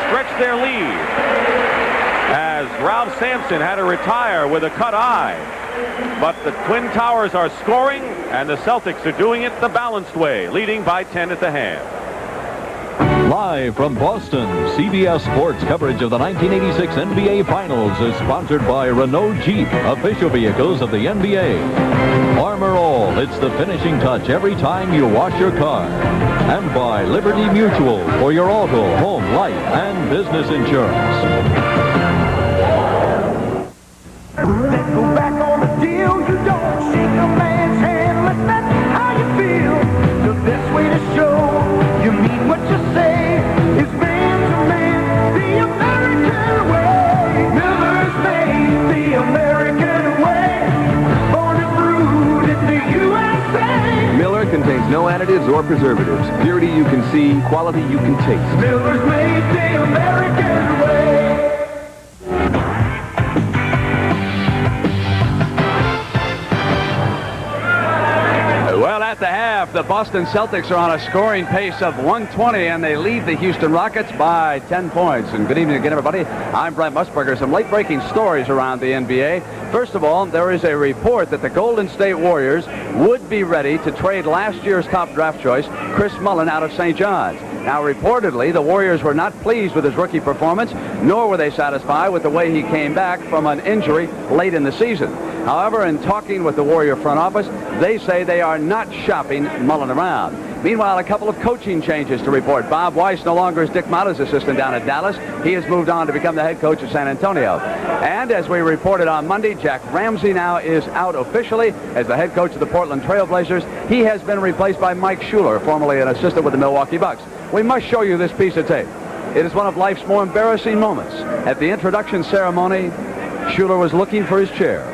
stretch their lead, as Ralph Sampson had to retire with a cut eye. But the Twin Towers are scoring, and the Celtics are doing it the balanced way, leading by 10 at the half. Live from Boston, CBS Sports coverage of the 1986 NBA Finals is sponsored by Renault Jeep, official vehicles of the NBA. Armor All, it's the finishing touch every time you wash your car. And by Liberty Mutual for your auto, home, life, and business insurance. Let's go back on the deal. You don't shake a man's hand unless that's how you feel. The best way to show you mean what you say is man to man, the American way. Miller's made the American way. Born and brewed in the USA. Miller contains no additives or preservatives. Purity you can see, quality you can taste. Miller's made the American way. Well, at the half, the Boston Celtics are on a scoring pace of 120, and they lead the Houston Rockets by 10 points. And good evening again, everybody. I'm Brent Musburger. Some late-breaking stories around the NBA. First of all, there is a report that the Golden State Warriors would be ready to trade last year's top draft choice, Chris Mullin, out of St. John's. Now, reportedly, the Warriors were not pleased with his rookie performance, nor were they satisfied with the way he came back from an injury late in the season. However, in talking with the Warrior front office, they say they are not shopping Mullin around. Meanwhile, a couple of coaching changes to report. Bob Weiss no longer is Dick Motta's assistant down at Dallas. He has moved on to become the head coach of San Antonio. And as we reported on Monday, Jack Ramsey now is out officially as the head coach of the Portland Trail Blazers. He has been replaced by Mike Schuler, formerly an assistant with the Milwaukee Bucks. We must show you this piece of tape. It is one of life's more embarrassing moments. At the introduction ceremony, Schuler was looking for his chair.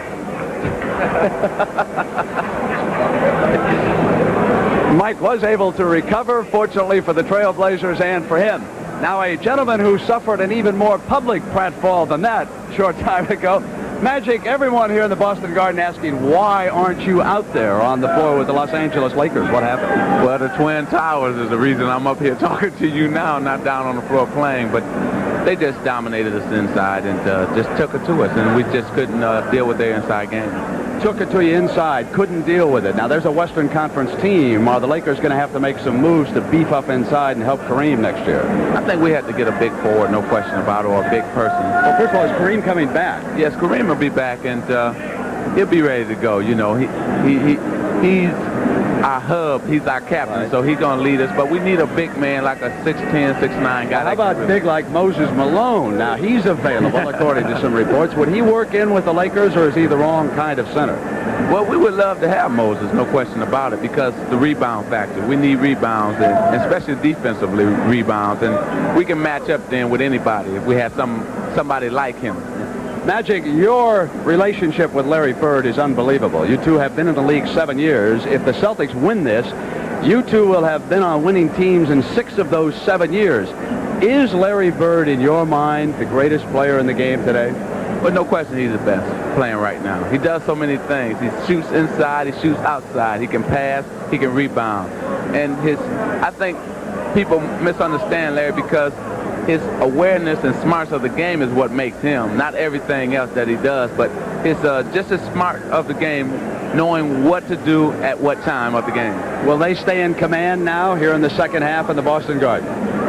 Mike was able to recover, fortunately for the Trailblazers and for him. Now, a gentleman who suffered an even more public pratfall than that short time ago. Magic, everyone here in the Boston Garden asking, why aren't you out there on the floor with the Los Angeles Lakers? What happened? Well, the Twin Towers is the reason I'm up here talking to you now, not down on the floor playing. But they just dominated us inside and just took it to us, and we just couldn't deal with their inside game. Took it to you inside, couldn't deal with it. Now, there's a Western Conference team. Are the Lakers going to have to make some moves to beef up inside and help Kareem next year? I think we have to get a big forward, no question about it, or a big person. Well, first of all, is Kareem coming back? Yes, Kareem will be back, and he'll be ready to go. You know, he's our hub. He's our captain, right. So he's going to lead us. But we need a big man like a 6'10", 6'9" guy. How about big like Moses Malone? Now, he's available, according to some reports. Would he work in with the Lakers, or is he the wrong kind of center? Well, we would love to have Moses, no question about it, because the rebound factor. We need rebounds, and especially defensively rebounds, and we can match up then with anybody if we have somebody like him. Magic, your relationship with Larry Bird is unbelievable. You two have been in the league 7 years. If the Celtics win this, you two will have been on winning teams in 6 of those 7 years. Is Larry Bird, in your mind, the greatest player in the game today? Well, no question he's the best playing right now. He does so many things. He shoots inside, he shoots outside. He can pass, he can rebound. And I think people misunderstand Larry because his awareness and smarts of the game is what makes him, not everything else that he does, but his just as smart of the game, knowing what to do at what time of the game. Will they stay in command now here in the second half in the Boston Garden?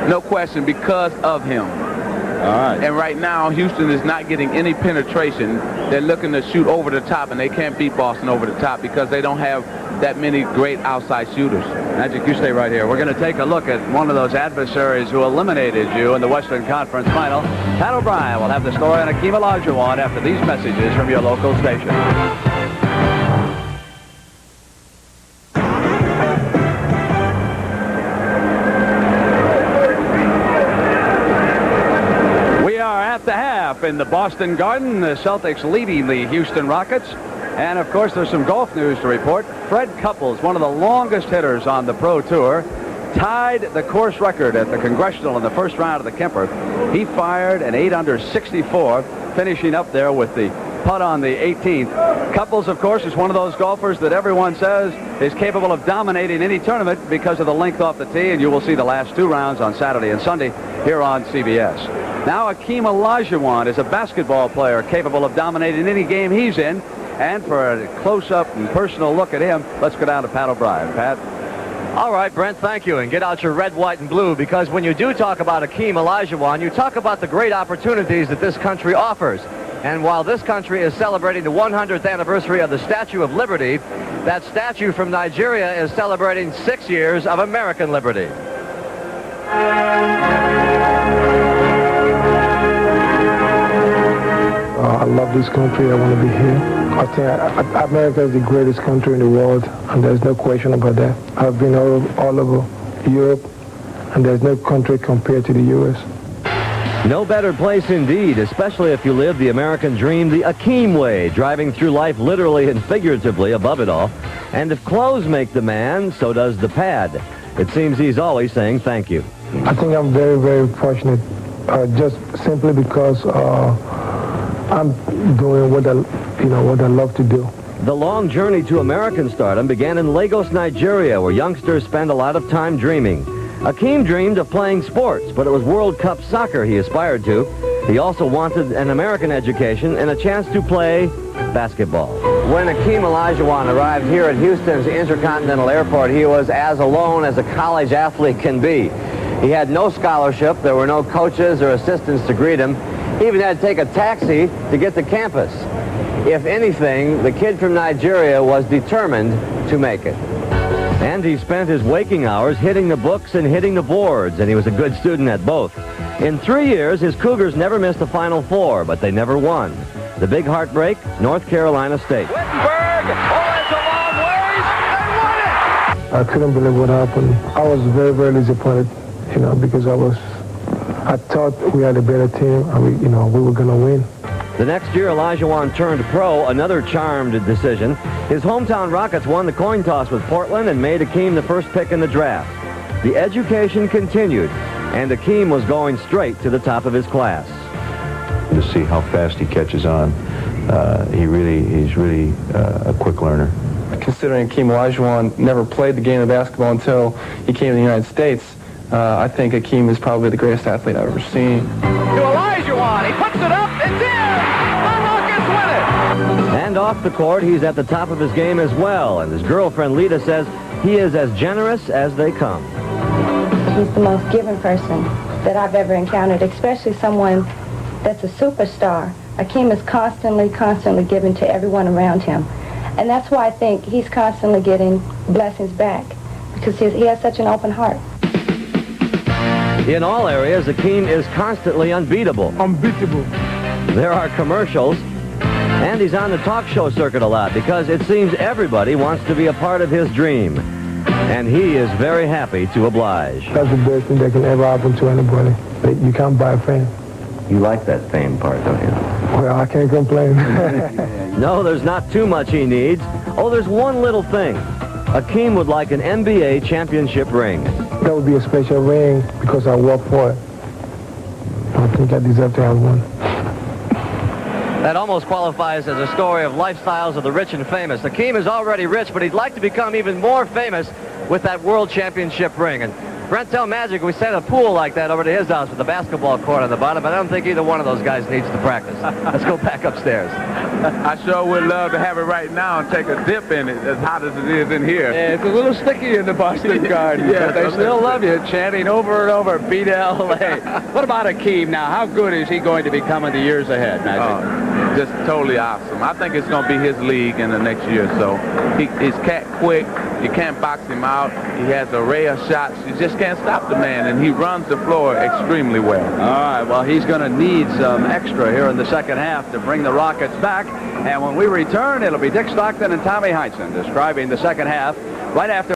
No question, because of him. All right. And right now, Houston is not getting any penetration. They're looking to shoot over the top, and they can't beat Boston over the top because they don't have that many great outside shooters. Magic, you stay right here. We're going to take a look at one of those adversaries who eliminated you in the Western Conference Final. Pat O'Brien will have the story on Akeem Olajuwon after these messages from your local station. The half in the Boston Garden, the Celtics leading the Houston Rockets. And of course, there's some golf news to report. Fred Couples, one of the longest hitters on the Pro Tour, tied the course record at the Congressional in the first round of the Kemper. He fired an 8 under 64, finishing up there with the putt on the 18th. Couples, of course, is one of those golfers that everyone says is capable of dominating any tournament because of the length off the tee, and you will see the last 2 rounds on Saturday and Sunday. here on CBS. Now Akeem Olajuwon is a basketball player capable of dominating any game he's in. And for a close-up and personal look at him, let's go down to Pat O'Brien. Pat? All right, Brent, thank you. And get out your red, white, and blue, because when you do talk about Akeem Olajuwon, you talk about the great opportunities that this country offers. And while this country is celebrating the 100th anniversary of the Statue of Liberty, that statue from Nigeria is celebrating 6 years of American liberty. I love this country. I want to be here. I think America is the greatest country in the world, and there's no question about that. I've been all over Europe, and there's no country compared to the U.S. No better place indeed, especially if you live the American dream the Akeem way, driving through life literally and figuratively above it all. And if clothes make the man, so does the pad. It seems he's always saying thank you. I think I'm very, very fortunate, just simply because I'm doing what I love to do. The long journey to American stardom began in Lagos, Nigeria, where youngsters spend a lot of time dreaming. Akeem dreamed of playing sports, but it was World Cup soccer he aspired to. He also wanted an American education and a chance to play basketball. When Akeem Olajuwon arrived here at Houston's Intercontinental Airport, he was as alone as a college athlete can be. He had no scholarship, there were no coaches or assistants to greet him. He even had to take a taxi to get to campus. If anything, the kid from Nigeria was determined to make it. And he spent his waking hours hitting the books and hitting the boards, and he was a good student at both. In 3 years, his Cougars never missed a Final Four, but they never won. The big heartbreak, North Carolina State. Wittenberg! Oh, that's a long ways! They won it! I couldn't believe what happened. I was very, very disappointed, because I thought we had a better team, and we were going to win. The next year, Olajuwon turned pro, another charmed decision. His hometown Rockets won the coin toss with Portland and made Akeem the first pick in the draft. The education continued, and Akeem was going straight to the top of his class. To see how fast he catches on, he's really a quick learner. Considering Akeem Olajuwon never played the game of basketball until he came to the United States, I think Akeem is probably the greatest athlete I've ever seen. To Olajuwon, he puts it up, it's in! The Rockets win it! And off the court, he's at the top of his game as well, and his girlfriend Lita says he is as generous as they come. He's the most giving person that I've ever encountered, especially someone that's a superstar. Akeem is constantly giving to everyone around him. And that's why I think he's constantly getting blessings back, because he has such an open heart. In all areas, Akeem is constantly unbeatable. Unbeatable. There are commercials, and he's on the talk show circuit a lot because it seems everybody wants to be a part of his dream. And he is very happy to oblige. That's the best thing that can ever happen to anybody. You can't buy fame. You like that fame part, don't you? Well, I can't complain. No, there's not too much he needs. Oh, there's one little thing. Akeem would like an NBA championship ring. That would be a special ring because I worked for it. I think I deserve to have one. That almost qualifies as a story of lifestyles of the rich and famous. Akeem is already rich, but he'd like to become even more famous with that world championship ring. And Brent, tell Magic we sent a pool like that over to his house with a basketball court on the bottom, but I don't think either one of those guys needs to practice. Let's go back upstairs. I sure would love to have it right now and take a dip in it, as hot as it is in here. Yeah, it's a little sticky in the Boston Garden, Yeah, but they still love you, chanting over and over, beat L.A. What about Akeem now? How good is he going to become in the years ahead, Magic? Just totally awesome. I think it's going to be his league in the next year or so. He's cat quick. You can't box him out. He has an array of shots. You just can't stop the man, and he runs the floor extremely well. All right, well, he's going to need some extra here in the second half to bring the Rockets back. And when we return, it'll be Dick Stockton and Tommy Heinsohn describing the second half right after